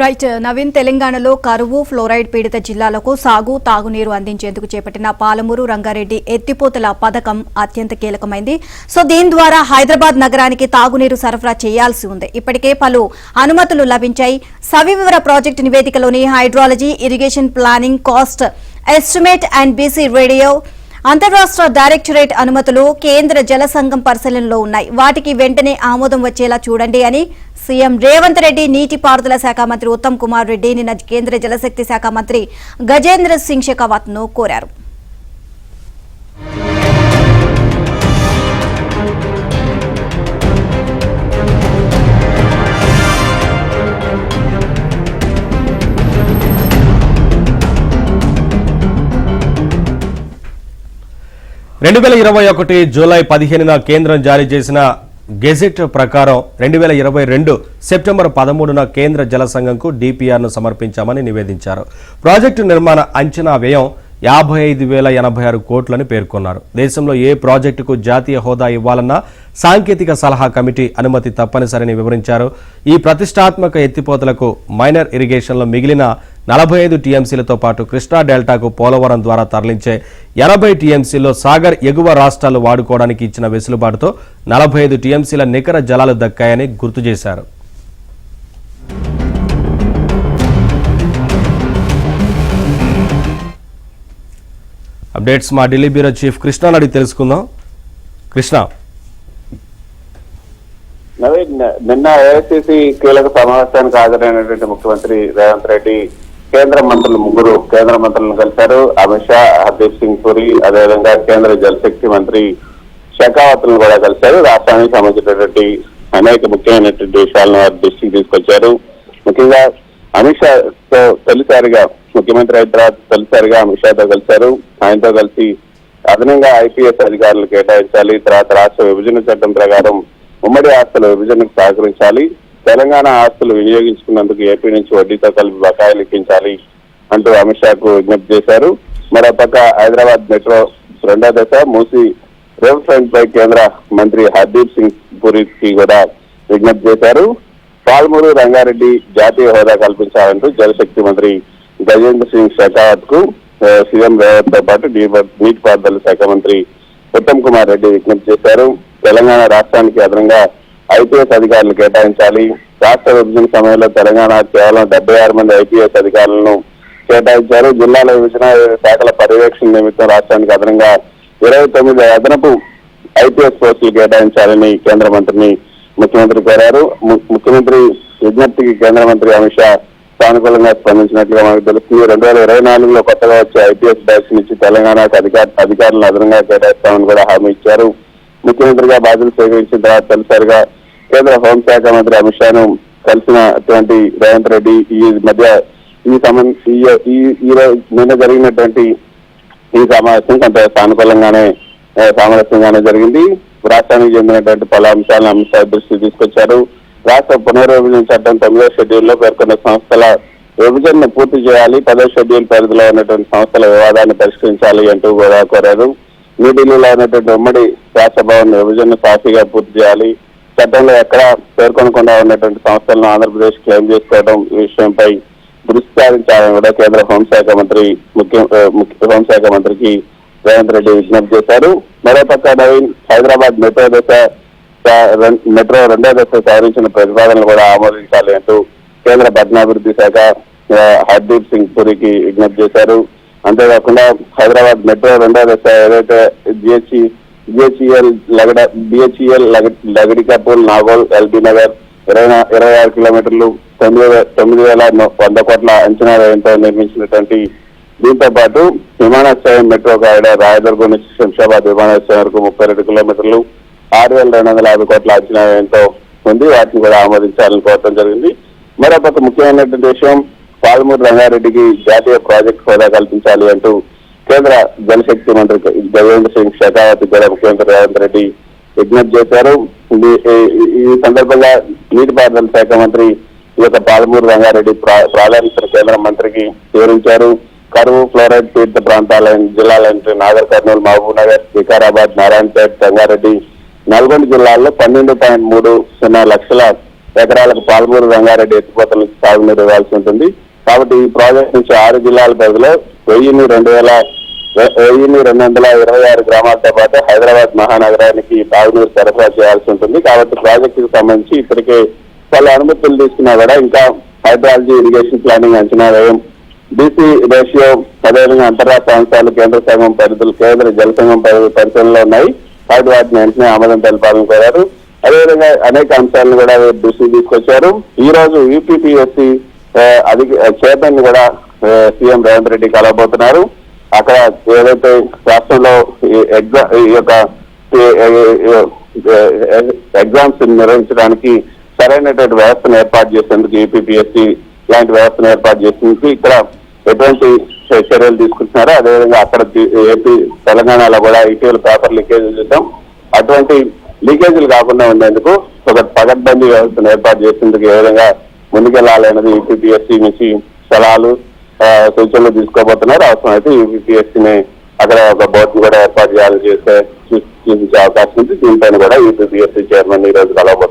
Right Naveen, తెలంగాణలో కరువు fluoride పీడిత జిల్లాలకు సాగు తాగునీరు అందించేందుకు చేపట్టిన పాలమూరు రంగారెడ్డి ఎత్తిపోతల పథకం అత్యంత కీలకమైంది. సో దీని ద్వారా హైదరాబాద్ నగరానికి తాగునీరు సరఫరా చేయాల్సి ఉంది. ఇప్పటికే పలు అనుమతులు లభించాయి. సవివర ప్రాజెక్టు నివేదికలోని hydrology, irrigation planning, cost estimate and BC ratio అంతర్రాష్ట్ర డైరెక్టరేట్ అనుమతులు కేంద్ర జల సంఘం పరిశీలనలో ఉన్నాయి. వాటికి వెంటనే ఆమోదం వచ్చేలా చూడండి అని సీఎం రేవంత్ రెడ్డి, నీటిపారుదల శాఖ మంత్రి ఉత్తమ్ కుమార్ రెడ్డి నిన్న కేంద్ర జలశక్తి శాఖ మంత్రి గజేంద్ర సింగ్ షెకావత్ ను కోరారు. జూలై 15న కేంద్రం జారీ చేసిన గెజెట్ ప్రకారం 2022 సెప్టెంబర్ 13న కేంద్ర జల సంఘంకు డిపిఆర్ను సమర్పించామని నివేదించారు. ప్రాజెక్టు నిర్మాణ అంచనా వ్యయం 55,086 కోట్లని పేర్కొన్నారు. దేశంలో ఏ ప్రాజెక్టుకు జాతీయ హోదా ఇవ్వాలన్నా సాంకేతిక సలహా కమిటీ అనుమతి తప్పనిసరిని వివరించారు. ఈ ప్రతిష్టాత్మక ఎత్తిపోతలకు మైనర్ ఇరిగేషన్లో మిగిలిన 45 టీఎంసీలతో పాటు కృష్ణా డెల్టాకు పోలవరం ద్వారా తరలించే 80 టీఎంసీల్లో సాగర్ ఎగువ రాష్ట్రాలు వాడుకోవడానికి ఇచ్చిన వెసులుబాటుతో 45 టీఎంసీల నికర జలాలు దక్కాయని గుర్తు చేశారు. అప్డేట్స్ మా ఢిల్లీ బ్యూరో చీఫ్ కృష్ణ అడిగి తెలుసుకుందాం. కృష్ణ, నిన్న ఏఐసీసీ కీలక సమావేశానికి హాజరైనటువంటి ముఖ్యమంత్రి రేవంత్ రెడ్డి ముగ్గురు కేంద్ర మంత్రులను కలిశారు. అమిత్ షా, హర్దీప్ సింగ్ పురి, అదేవిధంగా కేంద్ర జలశక్తి మంత్రి షెకావత్ ను కూడా కలిశారు. రాష్ట్రానికి సంబంధించినటువంటి అనేక ముఖ్యమైనటువంటి విషయాలను వారి దృష్టికి తీసుకొచ్చారు. ముఖ్యంగా అమిత్ షాతో తొలిసారిగా ముఖ్యమంత్రి అయిన తర్వాత తొలిసారిగా అమిత్ షాతో కలిశారు. ఆయనతో కలిసి అదనంగా ఐపీఎస్ అధికారులు కేటాయించాలి, తర్వాత రాష్ట్ర విభజన చట్టం ప్రకారం ఉమ్మడి ఆస్తుల విభజనకు సహకరించాలి, తెలంగాణ ఆస్తులు వినియోగించుకున్నందుకు ఏపీ నుంచి వడ్డీతో కలిపి బకాయిలు ఇప్పించాలి అంటూ అమిత్ షాకు విజ్ఞప్తి చేశారు. మరోపక్క హైదరాబాద్ మెట్రో 2వ దశ మూసి రేవ్ ఫ్రంట్ పై కేంద్ర మంత్రి హర్దీప్ సింగ్ పురికి కూడా విజ్ఞప్తి చేశారు. పాలమూరు రంగారెడ్డి జాతీయ హోదా కల్పించాలంటూ జలశక్తి మంత్రి గజేంద్ర సింగ్ షెకావత్ కు సీఎం రేవంత్ తో పాటు నీటిపారుదల శాఖ మంత్రి ఉత్తమ్ కుమార్ రెడ్డి విజ్ఞప్తి చేశారు. తెలంగాణ రాష్ట్రానికి అదనంగా ఐపీఎస్ అధికారులు కేటాయించాలి. రాష్ట్ర విభజన సమయంలో తెలంగాణ కేవలం 76 మంది ఐపీఎస్ అధికారులను కేటాయించారు. జిల్లాల విభజన శాఖల పర్యవేక్షణ నిమిత్తం రాష్ట్రానికి అదనంగా 29 అదనపు ఐపీఎస్ పోస్టులు కేటాయించాలని కేంద్ర మంత్రిని ముఖ్యమంత్రి కోరారు. ముఖ్యమంత్రి విజ్ఞప్తికి కేంద్ర మంత్రి అమిత్ షా సానుకూలంగా స్పందించినట్లుగా మనకు తెలుస్తుంది. 2024లో కొత్తగా వచ్చే ఐపీఎస్ బ్యాచ్ నుంచి తెలంగాణకు అధికారులను అదనంగా కేటాయిస్తామని కూడా హామీ ఇచ్చారు. ముఖ్యమంత్రిగా బాధ్యతలు స్వీకరించిన తర్వాత తొలిసారిగా కేంద్ర హోంశాఖ మంత్రి అమిత్ షాను కలిసినటువంటి రేవంత్ రెడ్డి నిన్న జరిగినటువంటి ఈ సమావేశం కొంత సామరస్యంగానే జరిగింది. రాష్ట్రానికి చెందినటువంటి పలు అంశాలను అమిత్ షా దృష్టికి తీసుకొచ్చారు. రాష్ట్ర పునర్విభజన చట్టం 9వ షెడ్యూల్లో పేర్కొన్న సంస్థల విభజనను పూర్తి చేయాలి, 10వ షెడ్యూల్ పరిధిలో ఉన్నటువంటి సంస్థల వివాదాన్ని పరిష్కరించాలి అంటూ కూడా కోరారు. న్యూఢిల్లీలో ఉన్నటువంటి ఉమ్మడి రాష్ట్ర భవన్ విభజనను సాఫీగా పూర్తి చేయాలి, చట్టంలో ఎక్కడా పేర్కొనకుండా ఉన్నటువంటి సంస్థలను ఆంధ్రప్రదేశ్ క్లెయిమ్ చేసుకోవడం ఈ విషయంపై దృష్టి సారించాలని కూడా కేంద్ర హోంశాఖ మంత్రికి రేవంత్ రెడ్డి విజ్ఞప్తి చేశారు. మరోపక్క నవీన్, హైదరాబాద్ మెట్రో 2వ దశ సవరించిన ప్రతిపాదనలు కూడా ఆమోదించాలి అంటూ కేంద్ర పట్టణాభివృద్ధి శాఖ హర్దీప్ సింగ్ పురికి విజ్ఞప్తి చేశారు. అంతేకాకుండా హైదరాబాద్ మెట్రో 2వ దశ ఏదైతే బిహెచ్ఈఎల్ లగడికాపూల్, నాగోల్, ఎల్బీ నగర్ 26 కిలోమీటర్లు 9,100 కోట్ల అంచనా వ్యయంతో నిర్మించినటువంటి దీంతో పాటు విమానాశ్రయం మెట్రో కారిడార్ రాయదుర్గం నుంచి శంషాబాద్ విమానాశ్రయం వరకు 32 కిలోమీటర్లు 6,250 కోట్ల అంచనా వ్యయంతో ఉంది. వాటిని కూడా ఆమోదించాలని కోరడం జరిగింది. మరోపక్క ముఖ్యమైనటువంటి విషయం, పాలమూరు రంగారెడ్డికి జాతీయ ప్రాజెక్టు హోదా కల్పించాలి అంటూ కేంద్ర జలశక్తి మంత్రి గజేంద్ర సింగ్ షెకావత్ కూడా ముఖ్యమంత్రి రేవంత్ రెడ్డి విజ్ఞప్తి చేశారు. ఈ సందర్భంగా నీటిపారుదల శాఖ మంత్రి ఈ యొక్క పాలమూరు రంగారెడ్డి ప్రాధాన్యతను కేంద్ర మంత్రికి వివరించారు. కరువు ఫ్లోరైడ్ పీడిత ప్రాంతాలైన జిల్లాలంటే నాగర్ కర్నూలు, మహబూబ్ నగర్, వికారాబాద్, నారాయణపేట్, రంగారెడ్డి, నల్గొండ జిల్లాల్లో 12.30 లక్షల ఎకరాలకు పాలమూరు రంగారెడ్డి ఎత్తిపోతల నుంచి సాగునీరు ఇవ్వాల్సి ఉంటుంది. కాబట్టి ఈ ప్రాజెక్ట్ నుంచి 6 జిల్లాల పరిధిలో 1,226 గ్రామాలతో పాటు హైదరాబాద్ మహానగరానికి తాగునీరు సరఫరా చేయాల్సి ఉంటుంది. కాబట్టి ప్రాజెక్టుకు సంబంధించి ఇప్పటికే పలు అనుమతులు తీసుకున్నా కూడా ఇంకా హైడ్రాలజీ, ఇరిగేషన్ ప్లానింగ్, అంచనా వ్యయం, బీసీ రేషియో, అదేవిధంగా అంతర్రాష్ట్ర అంశాలు కేంద్ర సంఘం పరిధులు, కేంద్ర జల సంఘం పరిశీలనలో ఉన్నాయి. కాబట్టి వాటిని వెంటనే ఆమోదం తెలపాలని కోరారు. అదేవిధంగా అనేక అంశాలను కూడా దృష్టికి తీసుకొచ్చారు. ఈ రోజు యూపీపీఎస్సీ చైర్మన్ కూడా సీఎం రేవంత్ రెడ్డి కలవబోతున్నారు. అక్కడ ఏదైతే రాష్ట్రంలో ఈ యొక్క ఎగ్జామ్స్ నిర్వహించడానికి సరైనటువంటి వ్యవస్థను ఏర్పాటు చేసేందుకు యూపీపీఎస్సీ లాంటి వ్యవస్థను ఏర్పాటు చేసేందుకు ఇక్కడ ఎటువంటి చర్యలు తీసుకుంటున్నారో అదేవిధంగా అక్కడ ఏపీ తెలంగాణలో కూడా ఇటీవల పేపర్ లీకేజీలు చూసాం. అటువంటి లీకేజీలు కాకుండా ఉండేందుకు ఒక పకడ్బందీ వ్యవస్థను ఏర్పాటు చేసేందుకు ఏ విధంగా ముందుకెళ్లాలనేది యూపీపీఎస్సీ నుంచి సలహాలు, సూచనలు తీసుకోబోతున్నారు. అవసరమైతే యూపీపీఎస్సీని అక్కడ ఒక బోర్డును కూడా ఏర్పాటు చేయాలని చూపించే అవకాశం ఉంది. దీనిపైన కూడా యూపీపీఎస్సీ చైర్మన్ ఈ రోజు కలవబోతున్నారు.